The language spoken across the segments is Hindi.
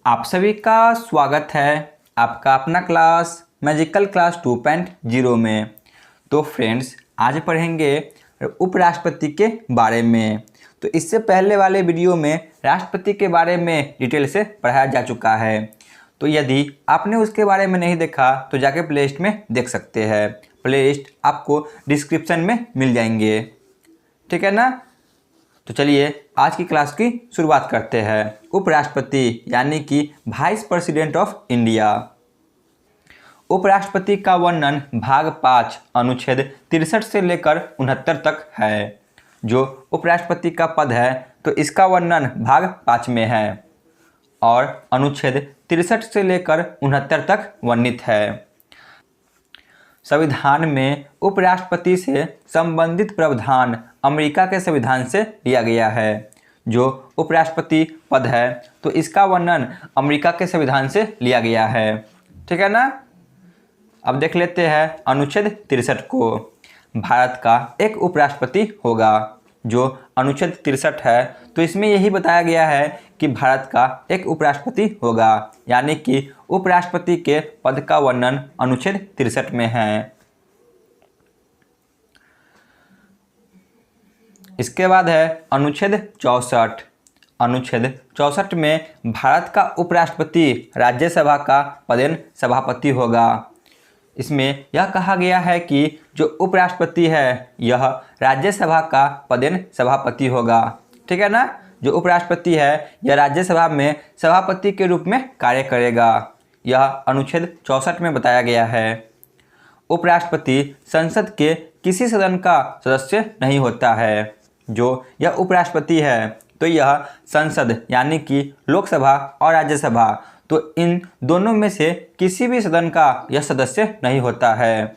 आप सभी का स्वागत है आपका अपना क्लास मैजिकल क्लास 2.0 में। तो फ्रेंड्स, आज पढ़ेंगे उपराष्ट्रपति के बारे में। तो इससे पहले वाले वीडियो में राष्ट्रपति के बारे में डिटेल से पढ़ाया जा चुका है। तो यदि आपने उसके बारे में नहीं देखा तो जाके प्लेलिस्ट में देख सकते हैं। प्लेलिस्ट आपको डिस्क्रिप्शन में मिल जाएंगे, ठीक है ना। तो चलिए आज की क्लास की शुरुआत करते हैं। उपराष्ट्रपति यानी कि वाइस प्रेसिडेंट ऑफ इंडिया। उपराष्ट्रपति का वर्णन भाग 5 अनुच्छेद 63 से लेकर 69 तक है। जो उपराष्ट्रपति का पद है तो इसका वर्णन भाग 5 में है और अनुच्छेद 63 से लेकर 69 तक वर्णित है। संविधान में उपराष्ट्रपति से संबंधित प्रावधान अमेरिका के संविधान से लिया गया है। जो उपराष्ट्रपति पद है तो इसका वर्णन अमेरिका के संविधान से लिया गया है, ठीक है ना। अब देख लेते हैं अनुच्छेद 63 को। भारत का एक उपराष्ट्रपति होगा। जो अनुच्छेद 63 है तो इसमें यही बताया गया है कि भारत का एक उपराष्ट्रपति होगा, यानी कि उपराष्ट्रपति के पद का वर्णन अनुच्छेद 63 में है। इसके बाद है अनुच्छेद 64। अनुच्छेद 64 में भारत का उपराष्ट्रपति राज्यसभा का पदेन सभापति होगा। इसमें यह कहा गया है कि जो उपराष्ट्रपति है यह राज्यसभा का पदेन सभापति होगा, ठीक है ना। जो उपराष्ट्रपति है यह राज्यसभा में सभापति के रूप में कार्य करेगा। यह अनुच्छेद 64 में बताया गया है। उपराष्ट्रपति संसद के किसी सदन का सदस्य नहीं होता है। जो यह उपराष्ट्रपति है तो यह संसद यानी कि लोकसभा और राज्यसभा, तो इन दोनों में से किसी भी सदन का यह सदस्य नहीं होता है।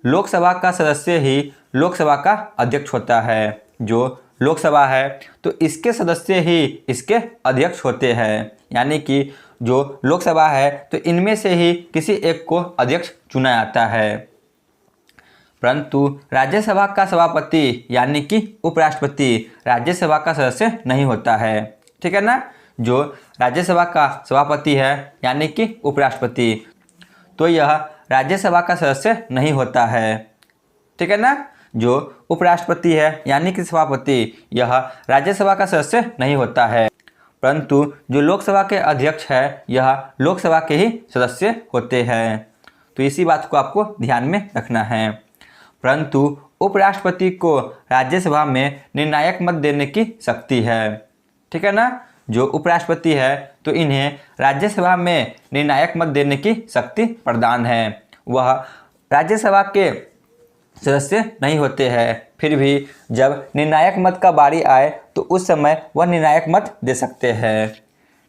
लोकसभा का सदस्य ही लोकसभा का अध्यक्ष होता है। जो लोकसभा है तो इसके सदस्य ही इसके अध्यक्ष होते हैं, यानी कि जो लोकसभा है तो इनमें से ही किसी एक को अध्यक्ष चुना जाता है। परंतु राज्यसभा का सभापति यानी कि उपराष्ट्रपति राज्यसभा का सदस्य नहीं होता है, ठीक है ना। जो राज्यसभा का सभापति है यानी कि उपराष्ट्रपति, तो यह राज्यसभा का सदस्य नहीं होता है, ठीक है ना। जो उपराष्ट्रपति है यानी कि सभापति, यह राज्यसभा का सदस्य नहीं होता है, परंतु जो लोकसभा के अध्यक्ष है यह लोकसभा के ही सदस्य होते हैं। तो इसी बात को आपको ध्यान में रखना है। परंतु उपराष्ट्रपति को राज्यसभा में निर्णायक मत देने की शक्ति है, ठीक है ना। जो उपराष्ट्रपति है तो इन्हें राज्यसभा में निर्णायक मत देने की शक्ति प्रदान है। वह राज्यसभा के सदस्य नहीं होते हैं, फिर भी जब निर्णायक मत का बारी आए तो उस समय वह निर्णायक मत दे सकते हैं।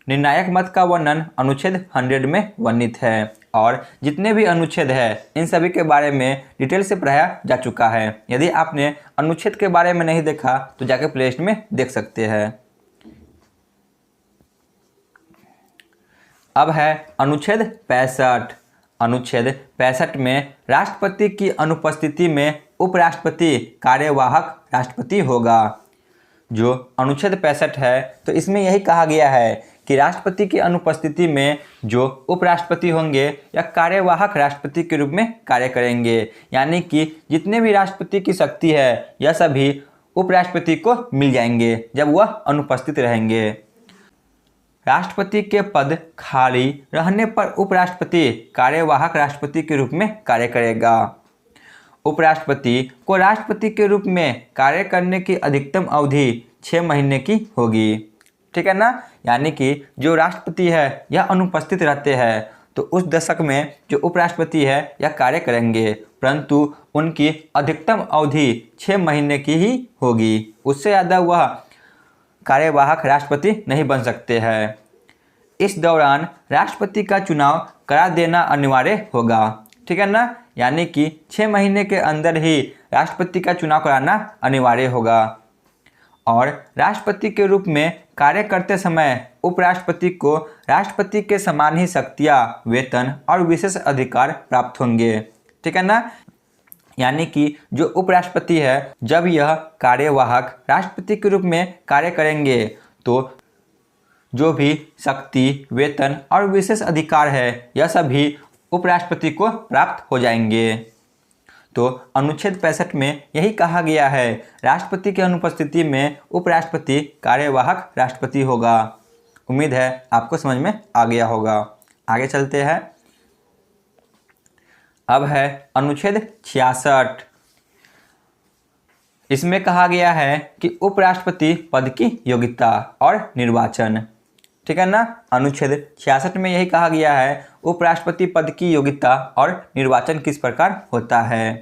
निर्णायक मत का वर्णन अनुच्छेद 100 में वर्णित है और जितने भी अनुच्छेद हैं इन सभी के बारे में डिटेल से पढ़ाया जा चुका है। यदि आपने अनुच्छेद के बारे में नहीं देखा तो जाके प्लेलिस्ट में देख सकते हैं। अब है अनुच्छेद 65। अनुच्छेद 65 में राष्ट्रपति की अनुपस्थिति में उपराष्ट्रपति कार्यवाहक राष्ट्रपति होगा। जो अनुच्छेद 65 है तो इसमें यही कहा गया है कि राष्ट्रपति की अनुपस्थिति में जो उपराष्ट्रपति होंगे या कार्यवाहक राष्ट्रपति के रूप में कार्य करेंगे, यानी कि जितने भी राष्ट्रपति की शक्ति है यह सभी उपराष्ट्रपति को मिल जाएंगे जब वह अनुपस्थित रहेंगे। राष्ट्रपति के पद खाली रहने पर उपराष्ट्रपति कार्यवाहक राष्ट्रपति के रूप में कार्य करेगा। उपराष्ट्रपति को राष्ट्रपति के रूप में कार्य करने की अधिकतम अवधि 6 महीने की होगी, ठीक है ना। यानी कि जो राष्ट्रपति है यह अनुपस्थित रहते हैं तो उस दशक में जो उपराष्ट्रपति है यह कार्य करेंगे, परंतु उनकी अधिकतम अवधि 6 महीने की ही होगी। उससे ज़्यादा वह कार्यवाहक राष्ट्रपति नहीं बन सकते हैं। इस दौरान राष्ट्रपति का चुनाव करा देना अनिवार्य होगा, ठीक है ना। यानी कि 6 महीने के अंदर ही राष्ट्रपति का चुनाव कराना अनिवार्य होगा। और राष्ट्रपति के रूप में कार्य करते समय उपराष्ट्रपति को राष्ट्रपति के समान ही शक्तियाँ, वेतन और विशेष अधिकार प्राप्त होंगे, ठीक है ना। यानी कि जो उपराष्ट्रपति है जब यह कार्यवाहक राष्ट्रपति के रूप में कार्य करेंगे तो जो भी शक्ति, वेतन और विशेष अधिकार है, यह सभी उपराष्ट्रपति को प्राप्त हो जाएंगे। तो अनुच्छेद 65 में यही कहा गया है, राष्ट्रपति की अनुपस्थिति में उपराष्ट्रपति कार्यवाहक राष्ट्रपति होगा। उम्मीद है आपको समझ में आ गया होगा। आगे चलते हैं। अब है अनुच्छेद 66। इसमें कहा गया है कि उपराष्ट्रपति पद की योग्यता और निर्वाचन। ठीक है ना। अनुच्छेद 66 में यही कहा गया है, उपराष्ट्रपति पद की योग्यता और निर्वाचन किस प्रकार होता है।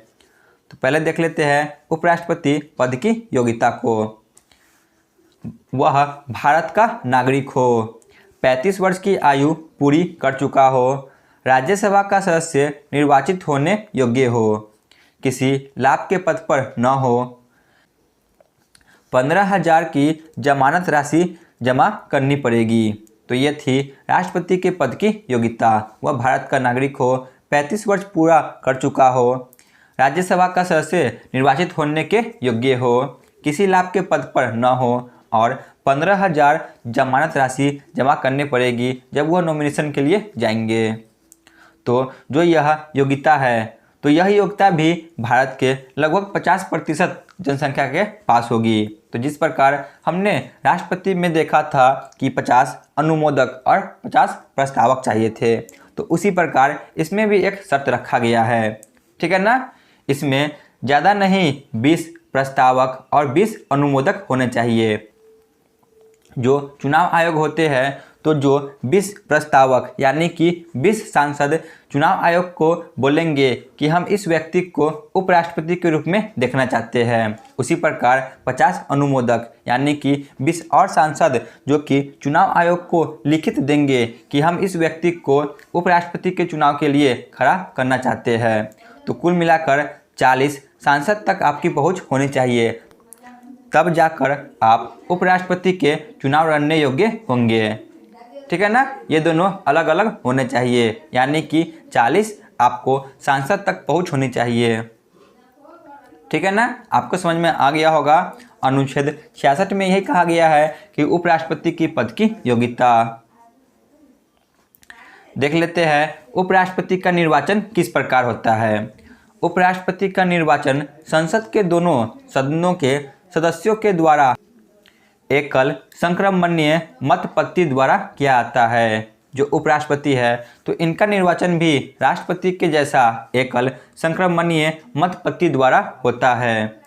तो पहले देख लेते हैं उपराष्ट्रपति पद की योग्यता को। वह भारत का नागरिक हो, 35 वर्ष की आयु पूरी कर चुका हो, राज्यसभा का सदस्य निर्वाचित होने योग्य हो, किसी लाभ के पद पर न हो, 15,000 की जमानत राशि जमा करनी पड़ेगी। तो ये थी राष्ट्रपति के पद की योग्यता। वह भारत का नागरिक हो, 35 वर्ष पूरा कर चुका हो, राज्यसभा का सदस्य निर्वाचित होने के योग्य हो, किसी लाभ के पद पर न हो और 15,000 जमानत राशि जमा करनी पड़ेगी जब वह नॉमिनेशन के लिए जाएंगे। तो जो यह योग्यता है, तो यह योग्यता भी भारत के लगभग 50% जनसंख्या के पास होगी। तो जिस प्रकार हमने राष्ट्रपति में देखा था कि 50 अनुमोदक और 50 प्रस्तावक चाहिए थे, तो उसी प्रकार इसमें भी एक शर्त रखा गया है। ठीक है ना। इसमें ज़्यादा नहीं 20 प्रस्तावक और 20 अनुमोदक होने चाहिए। जो चुनाव आयोग होते हैं, तो जो 20 प्रस्तावक यानी कि 20 सांसद चुनाव आयोग को बोलेंगे कि हम इस व्यक्ति को उपराष्ट्रपति के रूप में देखना चाहते हैं, उसी प्रकार 50 अनुमोदक यानी कि 20 और सांसद जो कि चुनाव आयोग को लिखित देंगे कि हम इस व्यक्ति को उपराष्ट्रपति के चुनाव के लिए खड़ा करना चाहते हैं। तो कुल मिलाकर 40 सांसद तक आपकी पहुंच होनी चाहिए, तब जाकर आप उपराष्ट्रपति के चुनाव लड़ने योग्य होंगे। ठीक है ना। ये दोनों अलग अलग होने चाहिए, यानी कि 40 आपको सांसद तक पहुंच होनी चाहिए। ठीक है ना। आपको समझ में आ गया होगा। अनुच्छेद 66 में यही कहा गया है कि उपराष्ट्रपति की पद की योग्यता। देख लेते हैं उपराष्ट्रपति का निर्वाचन किस प्रकार होता है। उपराष्ट्रपति का निर्वाचन संसद के दोनों सदनों के सदस्यों के द्वारा एकल संक्रमणीय मत पद्धति द्वारा किया जाता है। जो उपराष्ट्रपति है, तो इनका निर्वाचन भी राष्ट्रपति के जैसा एकल संक्रमणीय मत पद्धति द्वारा होता है।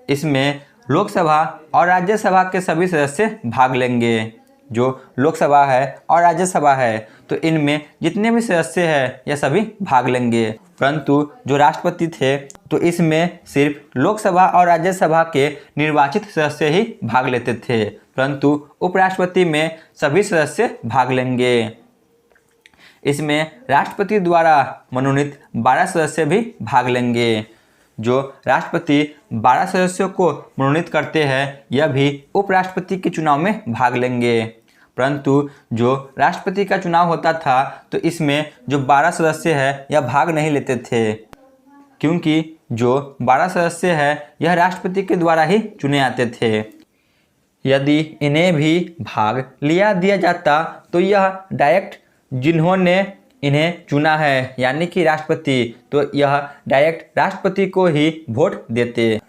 इसमें लोकसभा और राज्यसभा के सभी सदस्य भाग लेंगे। जो लोकसभा है और राज्यसभा है, तो इनमें जितने भी सदस्य हैं यह सभी भाग लेंगे। परंतु जो राष्ट्रपति थे, तो इसमें सिर्फ लोकसभा और राज्यसभा के निर्वाचित सदस्य ही भाग लेते थे, परंतु उपराष्ट्रपति में सभी सदस्य भाग लेंगे। इसमें राष्ट्रपति द्वारा मनोनीत 12 सदस्य भी भाग लेंगे। जो राष्ट्रपति 12 सदस्यों को मनोनीत करते हैं, यह भी उपराष्ट्रपति के चुनाव में भाग लेंगे। परंतु जो राष्ट्रपति का चुनाव होता था, तो इसमें जो 12 सदस्य हैं यह भाग नहीं लेते थे, क्योंकि जो 12 सदस्य हैं यह राष्ट्रपति के द्वारा ही चुने जाते थे। यदि इन्हें भी भाग दिया जाता, तो यह डायरेक्ट जिन्होंने इन्हें चुना है यानी कि राष्ट्रपति, तो यह डायरेक्ट राष्ट्रपति को ही वोट देते।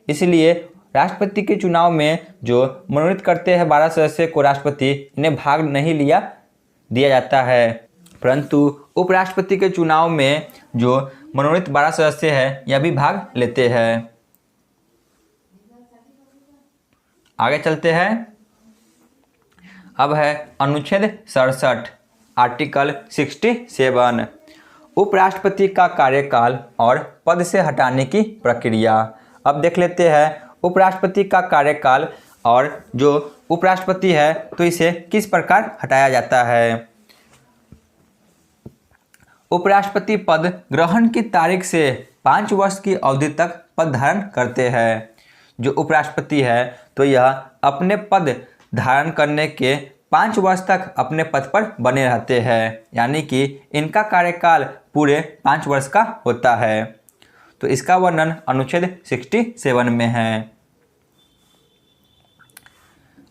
इसलिए राष्ट्रपति के चुनाव में जो मनोनीत करते हैं 12 सदस्य को राष्ट्रपति, इन्हें भाग नहीं दिया जाता है। परंतु उपराष्ट्रपति के चुनाव में जो मनोनीत 12 सदस्य हैं यह भी भाग लेते हैं। आगे चलते हैं। अब है अनुच्छेद 67 आर्टिकल 67 उपराष्ट्रपति का कार्यकाल और पद से हटाने की प्रक्रिया। अब देख लेते हैं उपराष्ट्रपति का कार्यकाल और जो उपराष्ट्रपति है, तो इसे किस प्रकार हटाया जाता है। उपराष्ट्रपति पद ग्रहण की तारीख से 5 वर्ष की अवधि तक पद धारण करते हैं। जो उपराष्ट्रपति है, तो यह अपने पद धारण करने के 5 वर्ष तक अपने पद पर बने रहते हैं, यानी कि इनका कार्यकाल पूरे 5 वर्ष का होता है। तो इसका वर्णन अनुच्छेद 67 में है।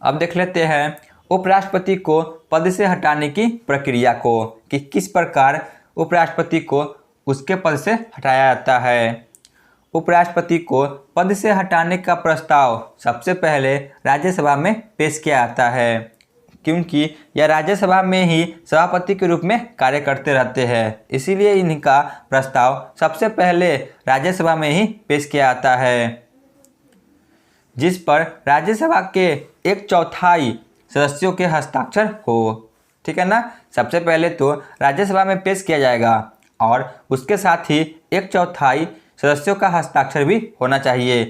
अब देख लेते हैं उपराष्ट्रपति को पद से हटाने की प्रक्रिया को, कि किस प्रकार उपराष्ट्रपति को उसके पद से हटाया जाता है। उपराष्ट्रपति को पद से हटाने का प्रस्ताव सबसे पहले राज्यसभा में पेश किया जाता है, क्योंकि यह राज्यसभा में ही सभापति के रूप में कार्य करते रहते हैं, इसीलिए इनका प्रस्ताव सबसे पहले राज्यसभा में ही पेश किया जाता है, जिस पर राज्यसभा के 1/4 सदस्यों के हस्ताक्षर हो। ठीक है ना। सबसे पहले तो राज्यसभा में पेश किया जाएगा और उसके साथ ही 1/4 सदस्यों का हस्ताक्षर भी होना चाहिए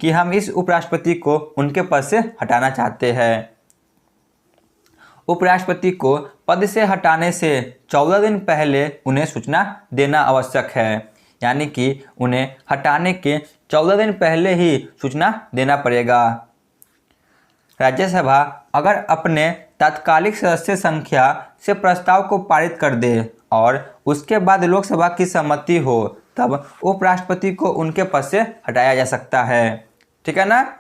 कि हम इस उपराष्ट्रपति को उनके पद से हटाना चाहते हैं। उपराष्ट्रपति को पद से हटाने से 14 दिन पहले उन्हें सूचना देना आवश्यक है, यानी कि उन्हें हटाने के 14 दिन पहले ही सूचना देना पड़ेगा। राज्यसभा अगर अपने तात्कालिक सदस्य संख्या से प्रस्ताव को पारित कर दे और उसके बाद लोकसभा की सहमति हो, तब उपराष्ट्रपति को उनके पद से हटाया जा सकता है। ठीक है ना।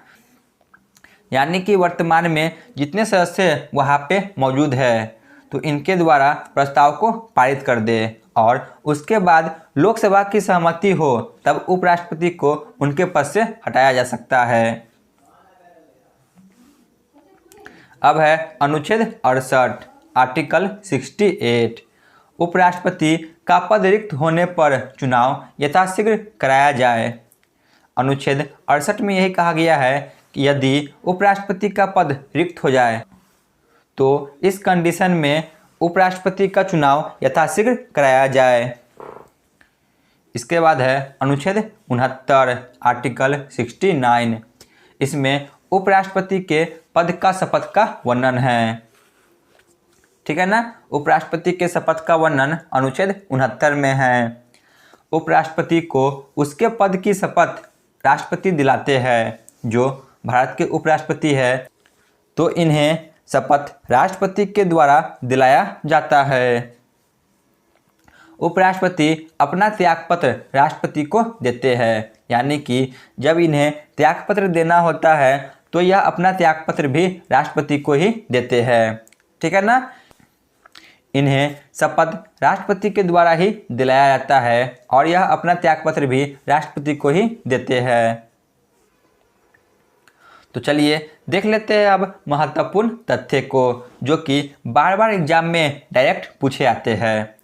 यानी कि वर्तमान में जितने सदस्य वहाँ पे मौजूद है, तो इनके द्वारा प्रस्ताव को पारित कर दे और उसके बाद लोकसभा की सहमति हो, तब उपराष्ट्रपति को उनके पद से हटाया जा सकता है। अब है अनुच्छेद 68 आर्टिकल 68। उपराष्ट्रपति का पद रिक्त होने पर चुनाव यथाशीघ्र कराया जाए। अनुच्छेद 68 में यही कहा गया है कि यदि उपराष्ट्रपति का पद रिक्त हो जाए तो इस कंडीशन में उपराष्ट्रपति का चुनाव यथाशीघ्र कराया जाए। इसके बाद है अनुच्छेद 69 आर्टिकल 69। इसमें उपराष्ट्रपति के पद का शपथ का वर्णन है। ठीक है ना। उपराष्ट्रपति के शपथ का वर्णन अनुच्छेद 69 में है। उपराष्ट्रपति को उसके पद की शपथ राष्ट्रपति दिलाते हैं, जो भारत के उपराष्ट्रपति है, तो इन्हें शपथ राष्ट्रपति के द्वारा दिलाया जाता है। उपराष्ट्रपति अपना त्यागपत्र राष्ट्रपति को देते हैं, यानी कि जब इन्हें त्यागपत्र देना होता है तो यह अपना त्यागपत्र भी राष्ट्रपति को ही देते हैं। ठीक है ना। इन्हें शपथ राष्ट्रपति के द्वारा ही दिलाया जाता है और यह अपना त्यागपत्र भी राष्ट्रपति को ही देते हैं। तो चलिए देख लेते हैं अब महत्वपूर्ण तथ्य को, जो कि बार बार एग्जाम में डायरेक्ट पूछे जाते हैं।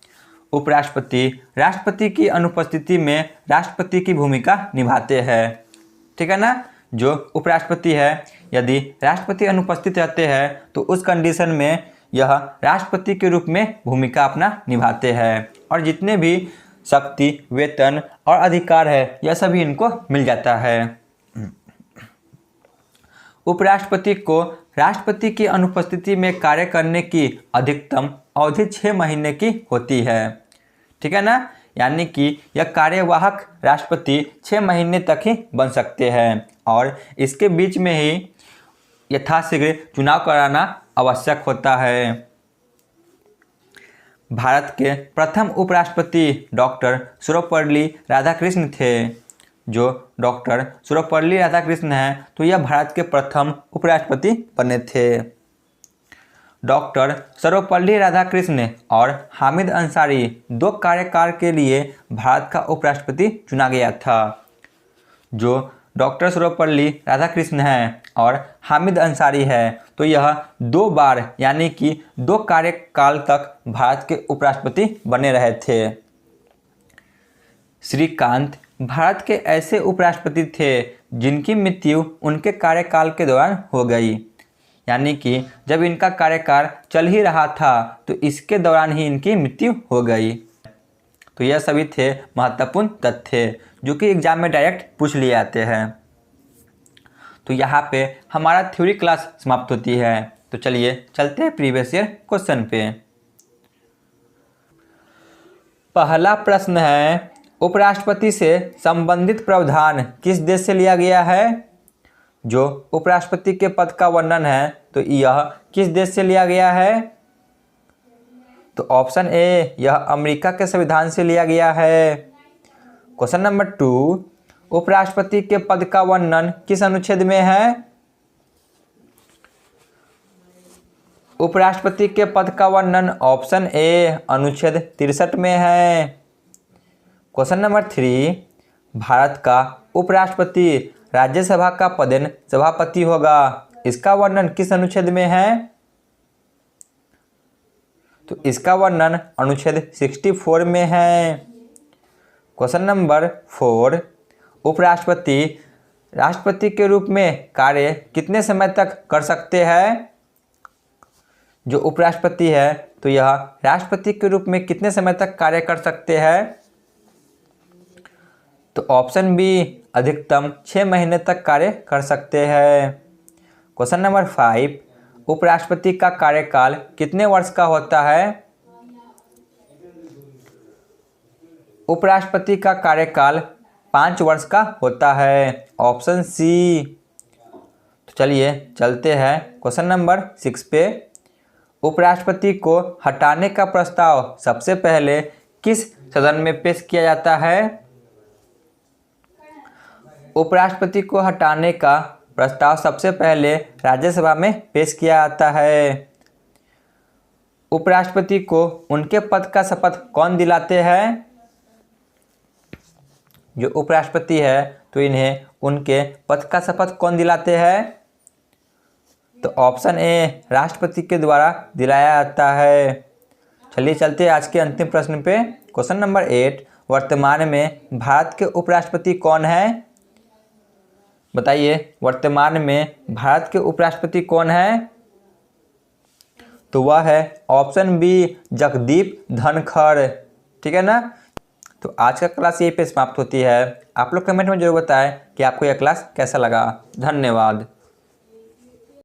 उपराष्ट्रपति राष्ट्रपति की अनुपस्थिति में राष्ट्रपति की भूमिका निभाते हैं। ठीक है ना। जो उपराष्ट्रपति है, यदि राष्ट्रपति अनुपस्थित रहते हैं तो उस कंडीशन में यह राष्ट्रपति के रूप में भूमिका अपना निभाते हैं और जितने भी शक्ति, वेतन और अधिकार है, यह सभी इनको मिल जाता है। उपराष्ट्रपति को राष्ट्रपति की अनुपस्थिति में कार्य करने की अधिकतम अवधि 6 महीने की होती है। ठीक है ना। यानी कि यह कार्यवाहक राष्ट्रपति 6 महीने तक ही बन सकते हैं और इसके बीच में ही यथाशीघ्र चुनाव कराना आवश्यक होता है। भारत के प्रथम उपराष्ट्रपति डॉक्टर सर्वपल्ली राधाकृष्णन थे। जो डॉक्टर सर्वपल्ली राधाकृष्णन हैं, तो यह भारत के प्रथम उपराष्ट्रपति बने थे। डॉक्टर सर्वपल्ली राधाकृष्णन और हामिद अंसारी 2 कार्यकाल के लिए भारत का उपराष्ट्रपति चुना गया था। जो डॉक्टर सर्वपल्ली राधाकृष्णन हैं और हामिद अंसारी है, तो यह 2 बार यानी कि 2 कार्यकाल तक भारत के उपराष्ट्रपति बने रहे थे। श्रीकांत भारत के ऐसे उपराष्ट्रपति थे जिनकी मृत्यु उनके कार्यकाल के दौरान हो गई, यानी कि जब इनका कार्यकाल चल ही रहा था तो इसके दौरान ही इनकी मृत्यु हो गई। तो यह सभी थे महत्वपूर्ण तथ्य जो कि एग्जाम में डायरेक्ट पूछ लिए जाते हैं। तो यहाँ पे हमारा थ्योरी क्लास समाप्त होती है। तो चलिए चलते हैं प्रीवियस ईयर क्वेश्चन पे। पहला प्रश्न है, उपराष्ट्रपति से संबंधित प्रावधान किस देश से लिया गया है? जो उपराष्ट्रपति के पद का वर्णन है, तो यह किस देश से लिया गया है? तो ऑप्शन ए, यह अमेरिका के संविधान से लिया गया है। क्वेश्चन नंबर 2, उपराष्ट्रपति के पद का वर्णन किस अनुच्छेद में है? उपराष्ट्रपति के पद का वर्णन ऑप्शन ए अनुच्छेद 63 में है। क्वेश्चन नंबर 3, भारत का उपराष्ट्रपति राज्यसभा का पदेन सभापति होगा, इसका वर्णन किस अनुच्छेद में है? तो इसका वर्णन अनुच्छेद 64 में है। क्वेश्चन नंबर 4, उपराष्ट्रपति राष्ट्रपति के रूप में कार्य कितने समय तक कर सकते हैं? जो उपराष्ट्रपति है तो यह राष्ट्रपति के रूप में कितने समय तक कार्य कर सकते हैं? तो ऑप्शन बी अधिकतम 6 महीने तक कार्य कर सकते हैं। क्वेश्चन नंबर 5, उपराष्ट्रपति का कार्यकाल कितने वर्ष का होता है? उपराष्ट्रपति का कार्यकाल 5 वर्ष का होता है, ऑप्शन सी। तो चलिए चलते हैं क्वेश्चन नंबर 6 पे। उपराष्ट्रपति को हटाने का प्रस्ताव सबसे पहले किस सदन में पेश किया जाता है? उपराष्ट्रपति को हटाने का प्रस्ताव सबसे पहले राज्यसभा में पेश किया जाता है। उपराष्ट्रपति को उनके पद का शपथ कौन दिलाते हैं? जो उपराष्ट्रपति है तो इन्हें उनके पद का शपथ कौन दिलाते हैं? तो ऑप्शन ए राष्ट्रपति के द्वारा दिलाया जाता है। चलिए चलते हैं आज के अंतिम प्रश्न पे। क्वेश्चन नंबर 8, वर्तमान में भारत के उपराष्ट्रपति कौन है? बताइए वर्तमान में भारत के उपराष्ट्रपति कौन है? तो वह है ऑप्शन बी जगदीप धनखड़। ठीक है ना। तो आज का क्लास यहीं पे समाप्त होती है। आप लोग कमेंट में जरूर बताएं कि आपको यह क्लास कैसा लगा। धन्यवाद।